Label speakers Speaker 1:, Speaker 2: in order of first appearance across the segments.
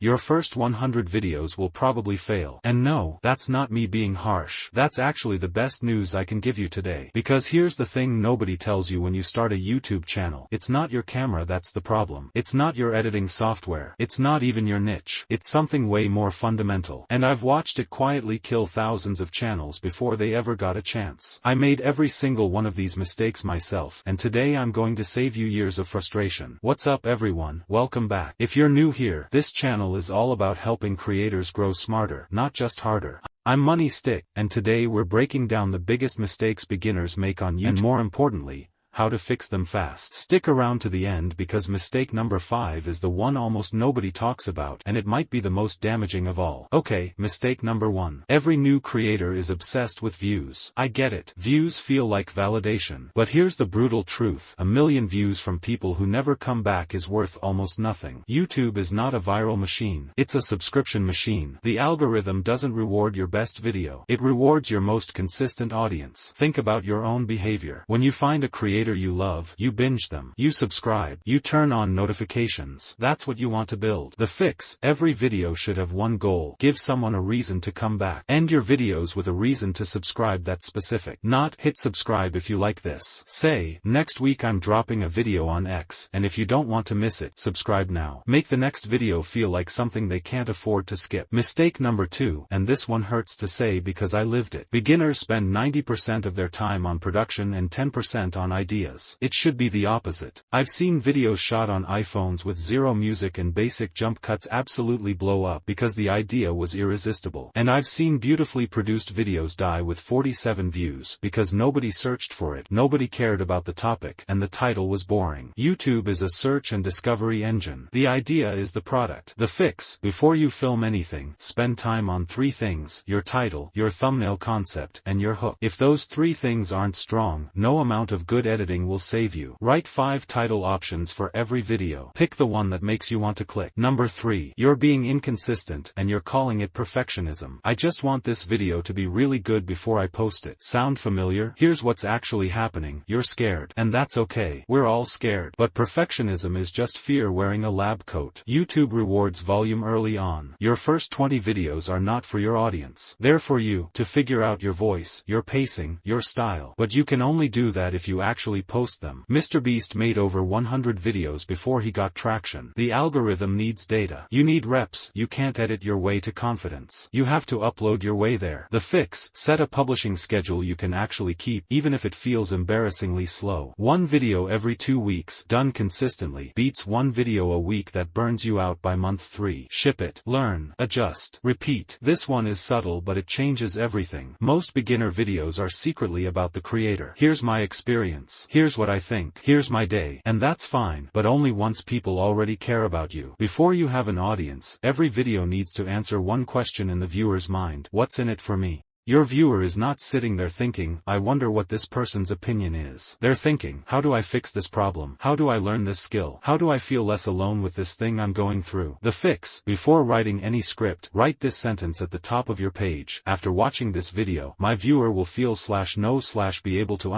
Speaker 1: Your first 100 videos will probably fail. And no, that's not me being harsh. That's actually the best news I can give you today. Because here's the thing nobody tells you when you start a YouTube channel. It's not your camera that's the problem. It's not your editing software. It's not even your niche. It's something way more fundamental. And I've watched it quietly kill thousands of channels before they ever got a chance. I made every single one of these mistakes myself, and today I'm going to save you years of frustration. What's up everyone, welcome back. If you're new here, this channel is all about helping creators grow smarter, not just harder. I'm Money Stick, and today we're breaking down the biggest mistakes beginners make on YouTube, and more importantly, how to fix them fast. Stick around to the end because mistake number 5 is the one almost nobody talks about, and it might be the most damaging of all. Okay, mistake number 1. Every new creator is obsessed with views. I get it. Views feel like validation. But here's the brutal truth. A million views from people who never come back is worth almost nothing. YouTube is not a viral machine. It's a subscription machine. The algorithm doesn't reward your best video. It rewards your most consistent audience. Think about your own behavior. When you find a creator you love, you binge them, you subscribe, you turn on notifications. That's what you want to build. The fix: every video should have one goal: give someone a reason to come back. End your videos with a reason to subscribe that's specific. Not, hit subscribe if you like this. Say, next week I'm dropping a video on X, and if you don't want to miss it, subscribe now. Make the next video feel like something they can't afford to skip. Mistake number 2, and this one hurts to say because I lived it. Beginners spend 90% of their time on production and 10% on ideas. It should be the opposite. I've seen videos shot on iPhones with zero music and basic jump cuts absolutely blow up because the idea was irresistible. And I've seen beautifully produced videos die with 47 views because nobody searched for it, nobody cared about the topic, and the title was boring. YouTube is a search and discovery engine. The idea is the product. The fix: before you film anything, spend time on 3 things: your title, your thumbnail concept, and your hook. If those 3 things aren't strong, no amount of good editing will save you. Write 5 title options for every video. Pick the one that makes you want to click. Number 3. You're being inconsistent, and you're calling it perfectionism. I just want this video to be really good before I post it. Sound familiar? Here's what's actually happening. You're scared. And that's okay. We're all scared. But perfectionism is just fear wearing a lab coat. YouTube rewards volume early on. Your first 20 videos are not for your audience. They're for you, to figure out your voice, your pacing, your style. But you can only do that if you actually post them. MrBeast made over 100 videos before he got traction. The algorithm needs data. You need reps. You can't edit your way to confidence. You have to upload your way there. The fix: set a publishing schedule you can actually keep, even if it feels embarrassingly slow. 1 video every 2 weeks, done consistently, beats 1 video a week that burns you out by month 3. Ship it. Learn. Adjust. Repeat. This one is subtle but it changes everything. Most beginner videos are secretly about the creator. Here's my experience. Here's what I think. Here's my day. And that's fine, but only once people already care about you. Before you have an audience, every video needs to answer one question in the viewer's mind: what's in it for me? Your viewer is not sitting there thinking, I wonder what this person's opinion is. They're thinking, how do I fix this problem? How do I learn this skill? How do I feel less alone with this thing I'm going through? The fix: before writing any script, write this sentence at the top of your page: after watching this video, my viewer will feel /know/be able to ...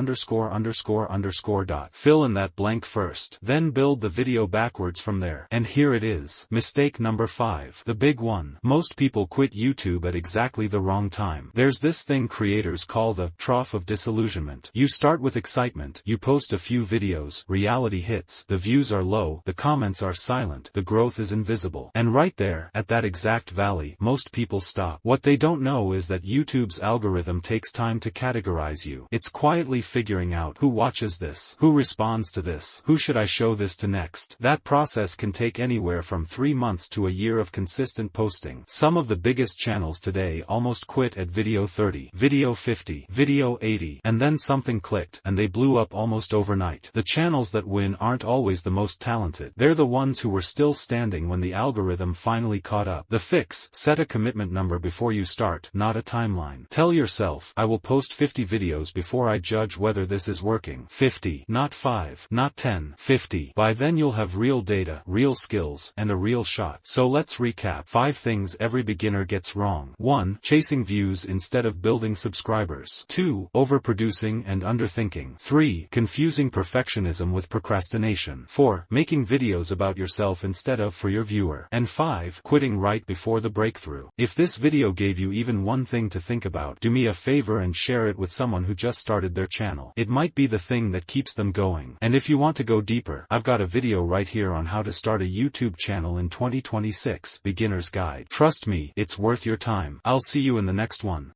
Speaker 1: Fill in that blank first. Then build the video backwards from there. And here it is. Mistake number 5. The big one. Most people quit YouTube at exactly the wrong time. There's this thing creators call the trough of disillusionment. You start with excitement, you post a few videos, reality hits, the views are low, the comments are silent, the growth is invisible. And right there, at that exact valley, most people stop. What they don't know is that YouTube's algorithm takes time to categorize you. It's quietly figuring out who watches this, who responds to this, who should I show this to next. That process can take anywhere from 3 months to a year of consistent posting. Some of the biggest channels today almost quit at video 30, video 50, video 80, and then something clicked, and they blew up almost overnight. The channels that win aren't always the most talented. They're the ones who were still standing when the algorithm finally caught up. The fix: set a commitment number before you start, not a timeline. Tell yourself, I will post 50 videos before I judge whether this is working. 50, not 5, not 10, 50. By then you'll have real data, real skills, and a real shot. So let's recap. 5 things every beginner gets wrong. 1. Chasing views instead instead of building subscribers. 2. Overproducing and underthinking. 3. Confusing perfectionism with procrastination. 4. Making videos about yourself instead of for your viewer. And 5. Quitting right before the breakthrough. If this video gave you even one thing to think about, do me a favor and share it with someone who just started their channel. It might be the thing that keeps them going. And if you want to go deeper, I've got a video right here on how to start a YouTube channel in 2026, Beginner's Guide. Trust me, it's worth your time. I'll see you in the next one.